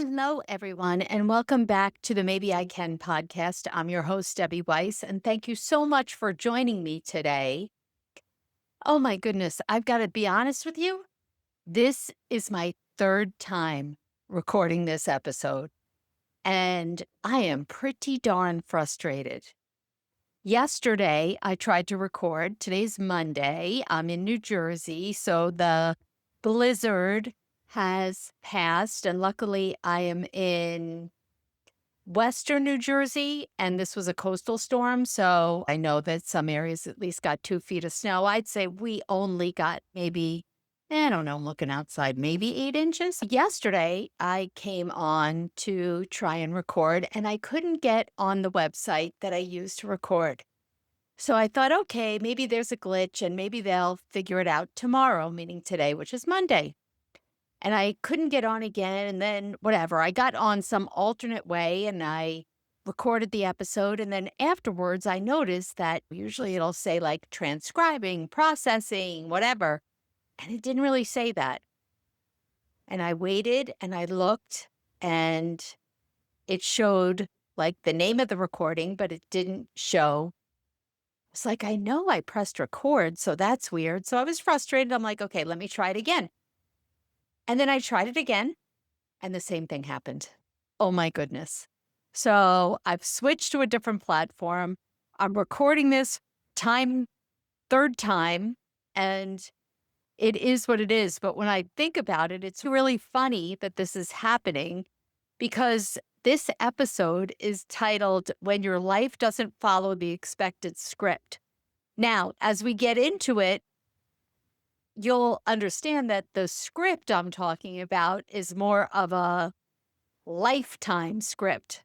Hello, everyone, and welcome back to the Maybe I Can podcast. I'm your host, Debbie Weiss, and thank you so much for joining me today. Oh, my goodness. I've got to be honest with you. This is my third time recording this episode, and I am pretty darn frustrated. Yesterday, I tried to record. Today's Monday. I'm in New Jersey, so the blizzard has passed, and luckily, I am in Western New Jersey, and this was a coastal storm, so I know that some areas at least got 2 feet of snow. I'd say we only got maybe, I don't know, I'm looking outside, maybe 8 inches. Yesterday, I came on to try and record, and I couldn't get on the website that I use to record. So I thought, okay, maybe there's a glitch, and maybe they'll figure it out tomorrow, meaning today, which is Monday. And I couldn't get on again, and then whatever, I got on some alternate way, and I recorded the episode, and then afterwards, I noticed that usually it'll say, like, transcribing, processing, whatever, and it didn't really say that. And I waited, and I looked, and it showed, like, the name of the recording, but it didn't show. It's like, I know I pressed record, so that's weird. So I was frustrated. I'm like, "Okay, let me try it again." And then I tried it again, and the same thing happened. Oh my goodness. So I've switched to a different platform. I'm recording this time, third time, and it is what it is. But when I think about it, it's really funny that this is happening because this episode is titled When Your Life Doesn't Follow the Expected Script. Now, as we get into it, you'll understand that the script I'm talking about is more of a lifetime script.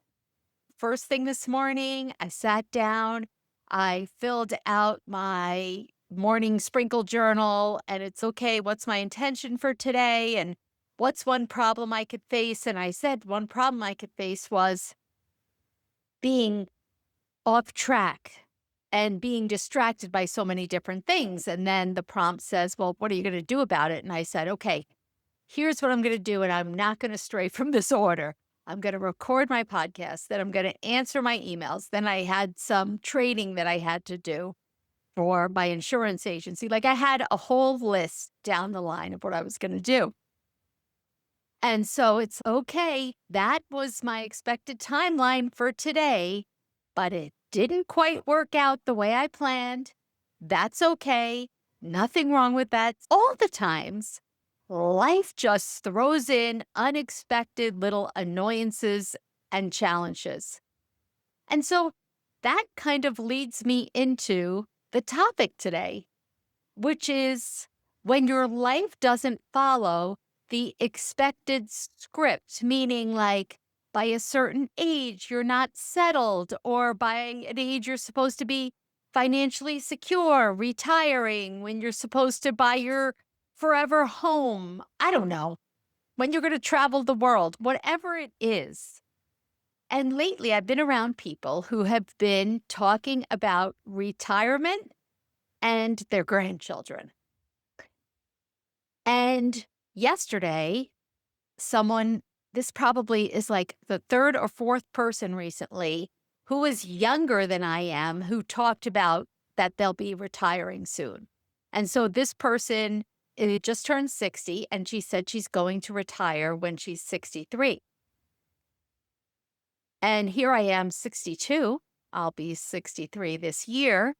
First thing this morning, I sat down, I filled out my morning sprinkle journal, and it's okay, what's my intention for today? And what's one problem I could face? And I said one problem I could face was being off track and being distracted by so many different things. And then the prompt says, well, what are you going to do about it? And I said, okay, here's what I'm going to do, and I'm not going to stray from this order. I'm going to record my podcast, then I'm going to answer my emails. Then I had some trading that I had to do for my insurance agency. Like I had a whole list down the line of what I was going to do. And so it's okay. That was my expected timeline for today, but it didn't quite work out the way I planned. That's okay. Nothing wrong with that. All the times, life just throws in unexpected little annoyances and challenges. And so that kind of leads me into the topic today, which is when your life doesn't follow the expected script, meaning like by a certain age, you're not settled, or by an age, you're supposed to be financially secure, retiring, when you're supposed to buy your forever home. I don't know. When you're going to travel the world, whatever it is. And lately, I've been around people who have been talking about retirement and their grandchildren. And yesterday, someone, this probably is like the third or fourth person recently who was younger than I am, who talked about that they'll be retiring soon. And so this person just turned 60, and she said she's going to retire when she's 63. And here I am, 62. I'll be 63 this year.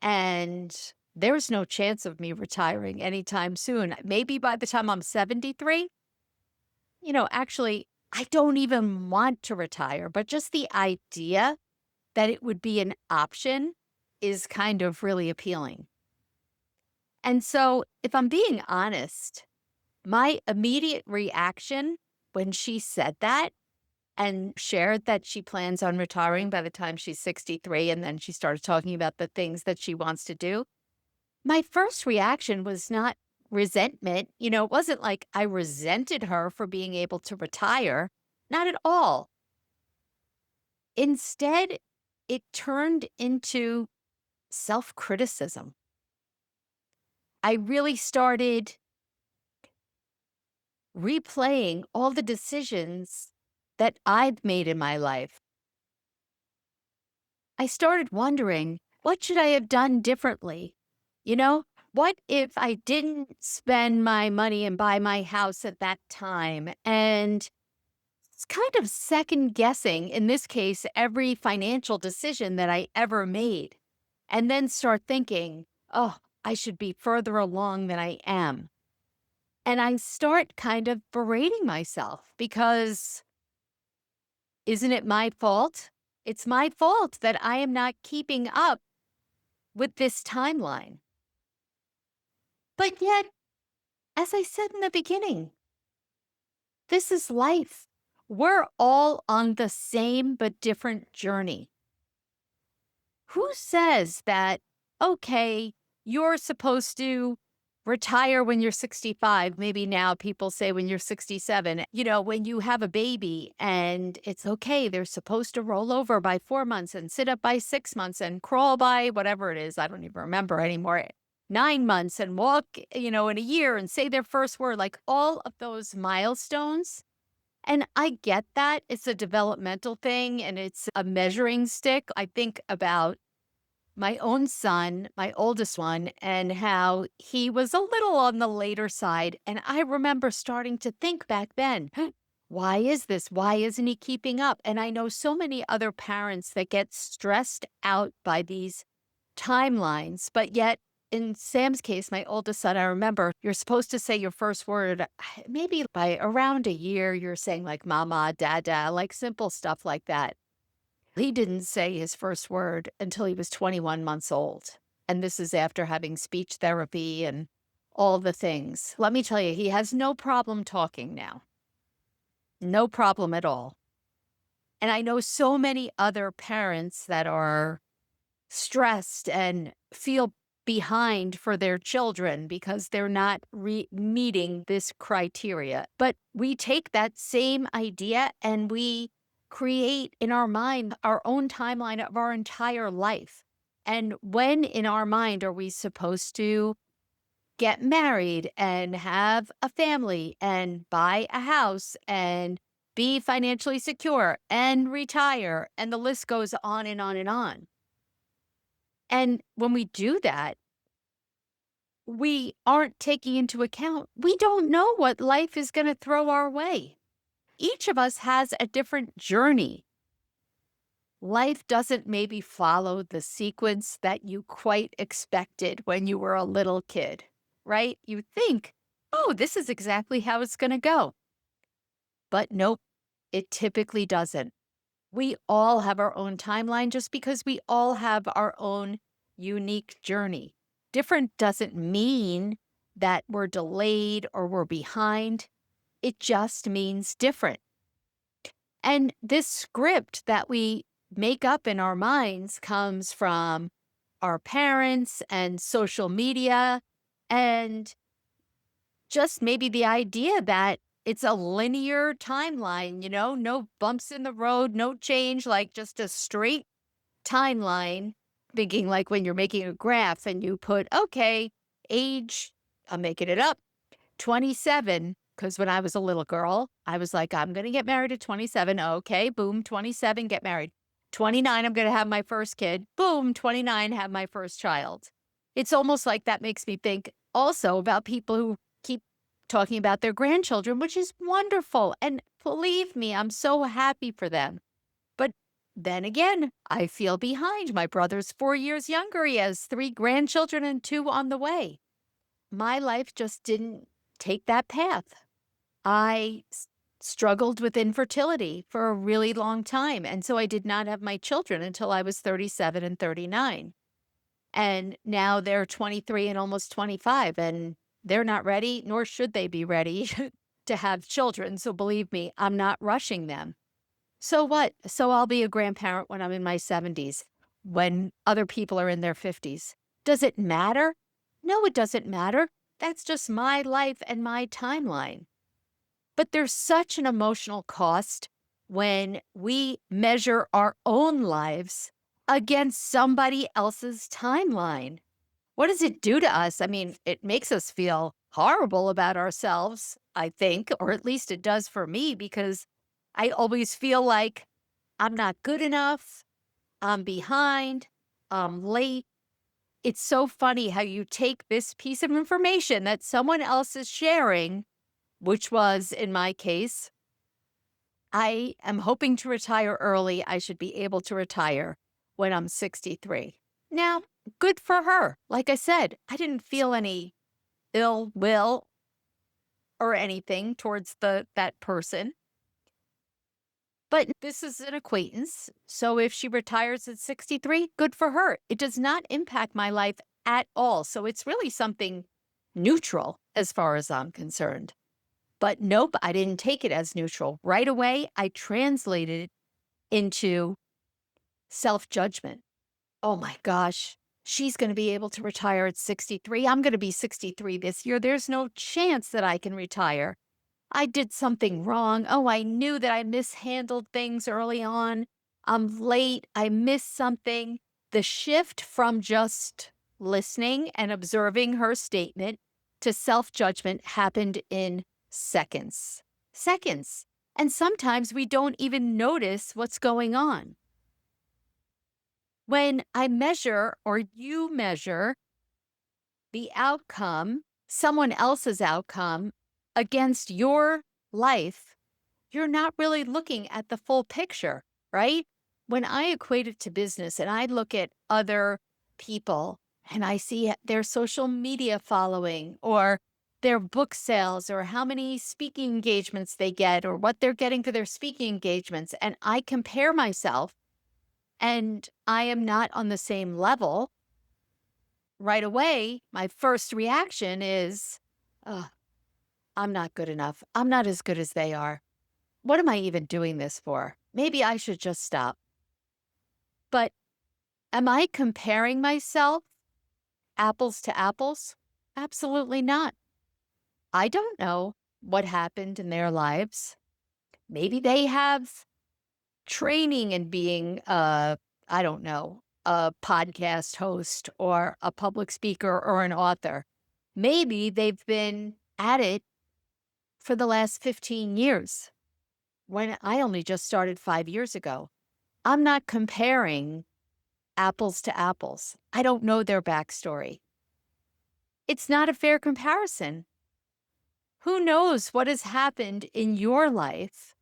And there's no chance of me retiring anytime soon. Maybe by the time I'm 73. Actually, I don't even want to retire, but just the idea that it would be an option is kind of really appealing. And so, if I'm being honest, my immediate reaction when she said that and shared that she plans on retiring by the time she's 63, and then she started talking about the things that she wants to do, my first reaction was not resentment. It wasn't like I resented her for being able to retire. Not at all. Instead, it turned into self-criticism. I really started replaying all the decisions that I've made in my life, I started wondering, what should I have done differently? You know, what if I didn't spend my money and buy my house at that time? And it's kind of second guessing, in this case, every financial decision that I ever made. And then start thinking, oh, I should be further along than I am. And I start kind of berating myself because isn't it my fault? It's my fault that I am not keeping up with this timeline. But yet, as I said in the beginning, this is life. We're all on the same but different journey. Who says that, okay, you're supposed to retire when you're 65? Maybe now people say when you're 67, when you have a baby and it's okay, they're supposed to roll over by 4 months and sit up by 6 months and crawl by whatever it is. I don't even remember anymore. 9 months and walk, in a year and say their first word, like all of those milestones. And I get that it's a developmental thing and it's a measuring stick. I think about my own son, my oldest one, and how he was a little on the later side. And I remember starting to think back then, why is this? Why isn't he keeping up? And I know so many other parents that get stressed out by these timelines, but yet in Sam's case, my oldest son, I remember you're supposed to say your first word, maybe by around a year, you're saying like mama, dada, like simple stuff like that. He didn't say his first word until he was 21 months old. And this is after having speech therapy and all the things. Let me tell you, he has no problem talking now. No problem at all. And I know so many other parents that are stressed and feel behind for their children because they're not meeting this criteria. But we take that same idea and we create in our mind our own timeline of our entire life. And when in our mind are we supposed to get married and have a family and buy a house and be financially secure and retire? And the list goes on and on and on. And when we do that, we aren't taking into account, we don't know what life is going to throw our way. Each of us has a different journey. Life doesn't maybe follow the sequence that you quite expected when you were a little kid, right? You think, oh, this is exactly how it's going to go. But nope, it typically doesn't. We all have our own timeline just because we all have our own unique journey. Different doesn't mean that we're delayed or we're behind. It just means different. And this script that we make up in our minds comes from our parents and social media and just maybe the idea that it's a linear timeline, no bumps in the road, no change, like just a straight timeline. Thinking like when you're making a graph and you put, okay, age, I'm making it up, 27. Because when I was a little girl, I was like, I'm going to get married at 27. Okay, boom, 27, get married. 29, I'm going to have my first kid. Boom, 29, have my first child. It's almost like that makes me think also about people who keep talking about their grandchildren, which is wonderful. And believe me, I'm so happy for them. But then again, I feel behind. My brother's 4 years younger. He has 3 grandchildren and 2 on the way. My life just didn't take that path. I struggled with infertility for a really long time. And so I did not have my children until I was 37 and 39. And now they're 23 and almost 25, and they're not ready, nor should they be ready to have children. So believe me, I'm not rushing them. So what? So I'll be a grandparent when I'm in my 70s, when other people are in their 50s. Does it matter? No, it doesn't matter. That's just my life and my timeline. But there's such an emotional cost when we measure our own lives against somebody else's timeline. What does it do to us? I mean, it makes us feel horrible about ourselves, I think, or at least it does for me because I always feel like I'm not good enough, I'm behind, I'm late. It's so funny how you take this piece of information that someone else is sharing, which was, in my case, I am hoping to retire early. I should be able to retire when I'm 63. Now, good for her. Like I said, I didn't feel any ill will or anything towards that person. But this is an acquaintance. So if she retires at 63, good for her. It does not impact my life at all. So it's really something neutral as far as I'm concerned. But nope, I didn't take it as neutral. Right away, I translated it into self judgment. Oh my gosh, she's going to be able to retire at 63. I'm going to be 63 this year. There's no chance that I can retire. I did something wrong. Oh, I knew that I mishandled things early on. I'm late. I missed something. The shift from just listening and observing her statement to self judgment happened in seconds. Seconds. And sometimes we don't even notice what's going on. When I measure or you measure the outcome, someone else's outcome against your life, you're not really looking at the full picture, right? When I equate it to business and I look at other people and I see their social media following or their book sales or how many speaking engagements they get or what they're getting for their speaking engagements, and I compare myself and I am not on the same level, right away, my first reaction is, oh, I'm not good enough. I'm not as good as they are. What am I even doing this for? Maybe I should just stop. But am I comparing myself apples to apples? Absolutely not. I don't know what happened in their lives. Maybe they have training in being, I don't know, a podcast host or a public speaker or an author. Maybe they've been at it for the last 15 years when I only just started 5 years ago. I'm not comparing apples to apples. I don't know their backstory. It's not a fair comparison. Who knows what has happened in your life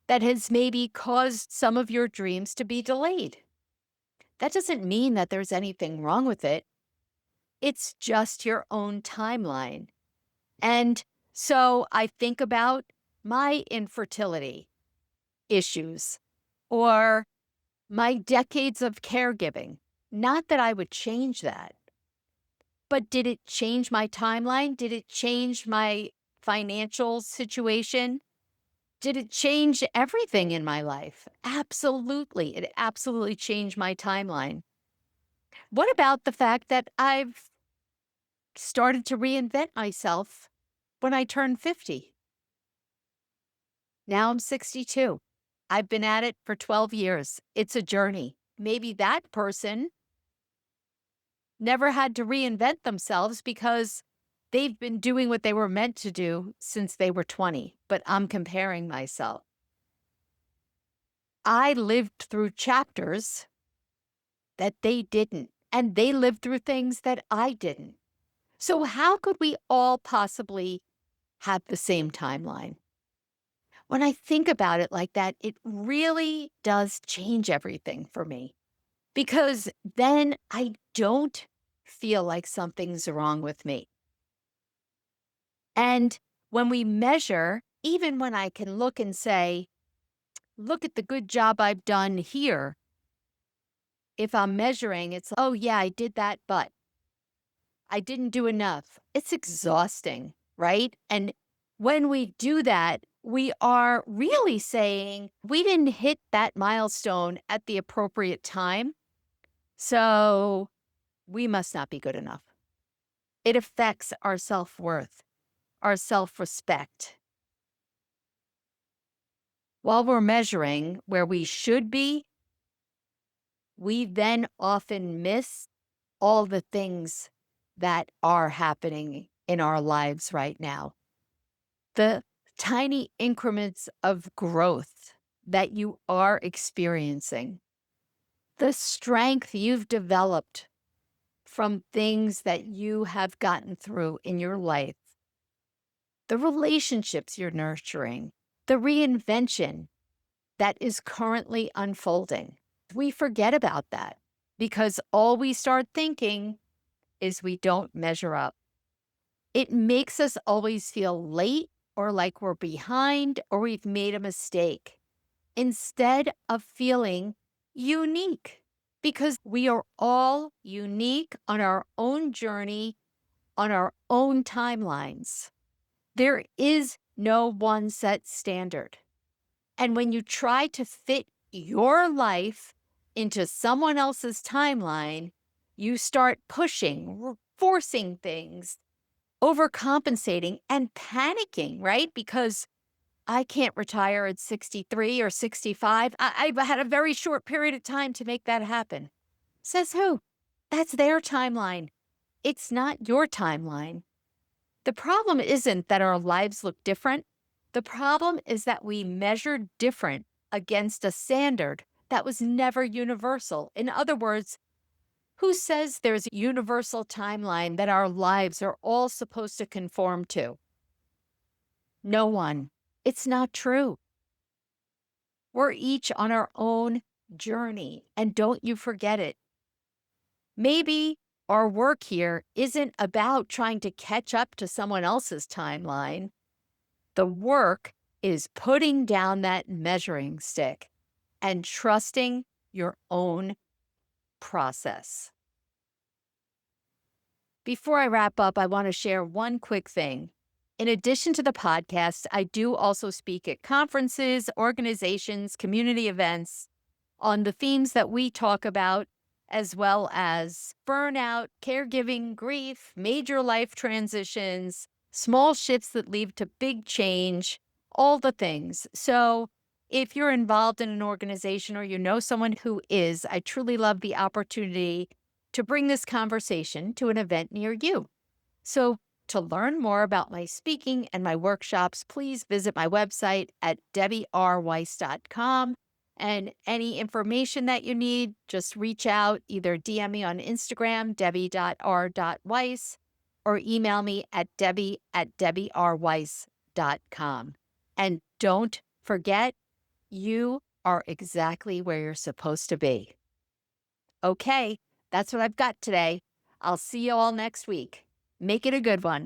that has maybe caused some of your dreams to be delayed? That doesn't mean that there's anything wrong with it. It's just your own timeline. And so I think about my infertility issues or my decades of caregiving. Not that I would change that, but did it change my timeline? Did it change my financial situation? Did it change everything in my life? Absolutely. It absolutely changed my timeline. What about the fact that I've started to reinvent myself when I turned 50? Now I'm 62. I've been at it for 12 years. It's a journey. Maybe that person never had to reinvent themselves because they've been doing what they were meant to do since they were 20, but I'm comparing myself. I lived through chapters that they didn't, and they lived through things that I didn't. So, how could we all possibly have the same timeline? When I think about it like that, it really does change everything for me because then I don't feel like something's wrong with me. And when we measure, even when I can look and say, look at the good job I've done here, if I'm measuring, it's, oh, yeah, I did that, but I didn't do enough. It's exhausting, right? And when we do that, we are really saying we didn't hit that milestone at the appropriate time. So we must not be good enough. It affects our self worth, our self respect. While we're measuring where we should be, we then often miss all the things that are happening in our lives right now. The tiny increments of growth that you are experiencing, the strength you've developed from things that you have gotten through in your life, the relationships you're nurturing, the reinvention that is currently unfolding. We forget about that because all we start thinking is we don't measure up. It makes us always feel late or like we're behind or we've made a mistake instead of feeling unique because we are all unique on our own journey, on our own timelines. There is no one set standard. And when you try to fit your life into someone else's timeline, you start pushing, forcing things, overcompensating, and panicking, right? Because I can't retire at 63 or 65. I've had a very short period of time to make that happen. Says who? That's their timeline. It's not your timeline. The problem isn't that our lives look different. The problem is that we measure different against a standard that was never universal. In other words, who says there's a universal timeline that our lives are all supposed to conform to? No one. It's not true. We're each on our own journey, and don't you forget it. Maybe our work here isn't about trying to catch up to someone else's timeline. The work is putting down that measuring stick and trusting your own process. Before I wrap up, I want to share one quick thing. In addition to the podcast, I do also speak at conferences, organizations, community events on the themes that we talk about, as well as burnout, caregiving, grief, major life transitions, small shifts that lead to big change, all the things. So, if you're involved in an organization or you know someone who is, I truly love the opportunity to bring this conversation to an event near you. So, to learn more about my speaking and my workshops, please visit my website at debbier.weiss.com. And any information that you need, just reach out, either DM me on Instagram, debbie.r.weiss, or email me at debbie@debbierweiss.com. And don't forget, you are exactly where you're supposed to be. Okay, that's what I've got today. I'll see you all next week. Make it a good one.